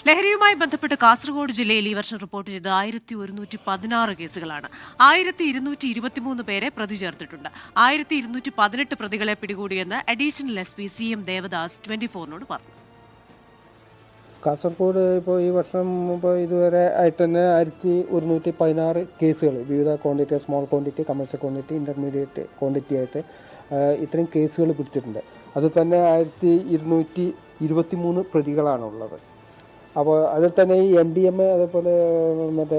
ലഹരിയുമായി ബന്ധപ്പെട്ട് കാസർഗോഡ് ജില്ലയിൽ ഈ വർഷം റിപ്പോർട്ട് ചെയ്ത് 1116 കേസുകളാണ്. 1223 പേരെ പ്രതി ചേർത്തിട്ടുണ്ട്. 1218 പ്രതികളെ പിടികൂടിയെന്ന് അഡീഷണൽ SP CM ദേവദാസ് 24നോട് പറഞ്ഞു. കാസർഗോഡ് ഇപ്പോൾ ഈ വർഷം ഇതുവരെ ആയിട്ട് തന്നെ 1116 കേസുകൾ വിവിധ quantity, small quantity, commercial quantity, intermediate quantity ആയിട്ട് ഇത്രയും കേസുകൾ പിടിച്ചിട്ടുണ്ട്. അത് തന്നെ 1223 പ്രതികളാണുള്ളത്. അപ്പോൾ അതിൽ തന്നെ ഈ MDMA അതേപോലെ മറ്റേ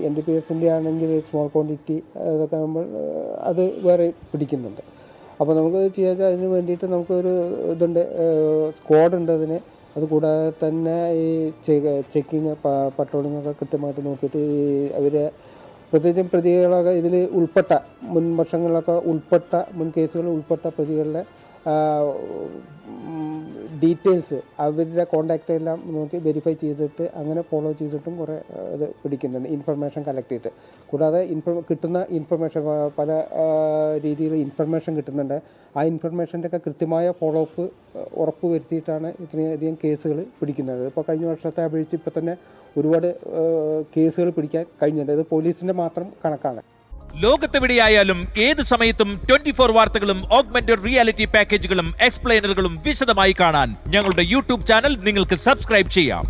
NDPSൻ്റെ ആണെങ്കിൽ സ്മോൾ ക്വാണ്ടിറ്റി അതൊക്കെ നമ്മൾ അത് വേറെ പിടിക്കുന്നുണ്ട്. അപ്പോൾ നമുക്ക് ചെയ്യാൻ അതിന് വേണ്ടിയിട്ട് നമുക്കൊരു ഇതുണ്ട്, സ്ക്വാഡുണ്ട് അതിന്. അതുകൂടാതെ തന്നെ ഈ ചെക്കിങ് പട്രോളിംഗ് ഒക്കെ കൃത്യമായിട്ട് നോക്കിയിട്ട് അവരെ പ്രത്യേകിച്ചും പ്രതികളൊക്കെ ഇതിൽ ഉൾപ്പെട്ട മുൻ വർഷങ്ങളിലൊക്കെ മുൻ കേസുകളിൽ ഉൾപ്പെട്ട പ്രതികളുടെ ഡീറ്റെയിൽസ് അവരുടെ കോണ്ടാക്റ്റ് എല്ലാം നോക്കി വെരിഫൈ ചെയ്തിട്ട് അങ്ങനെ ഫോളോ ചെയ്തിട്ടും കുറേ ഇത് പിടിക്കുന്നുണ്ട്, ഇൻഫർമേഷൻ കളക്ട് ചെയ്തിട്ട്. കൂടാതെ കിട്ടുന്ന ഇൻഫർമേഷൻ പല രീതിയിൽ ഇൻഫർമേഷൻ കിട്ടുന്നുണ്ട്. ആ ഇൻഫർമേഷൻ്റെ ഒക്കെ കൃത്യമായ ഫോളോ അപ്പ് ഉറപ്പ് വരുത്തിയിട്ടാണ് ഇത്രയധികം കേസുകൾ പിടിക്കുന്നത്. ഇപ്പോൾ കഴിഞ്ഞ വർഷത്തെ അപേക്ഷിച്ച് ഇപ്പോൾ തന്നെ ഒരുപാട് കേസുകൾ പിടിക്കാൻ കഴിഞ്ഞിട്ടുണ്ട്. ഇത് പോലീസിൻ്റെ മാത്രം കണക്കാണ്. ലോകത്തെവിടെയായാലും ഏത് സമയത്തും 24 വാർത്തകളും ഓഗ്മെന്റഡ് റിയാലിറ്റി പാക്കേജുകളും എക്സ്പ്ലെയിനറുകളും വിശദമായി കാണാൻ ഞങ്ങളുടെ YouTube ചാനൽ നിങ്ങൾക്ക് സബ്സ്ക്രൈബ് ചെയ്യാം.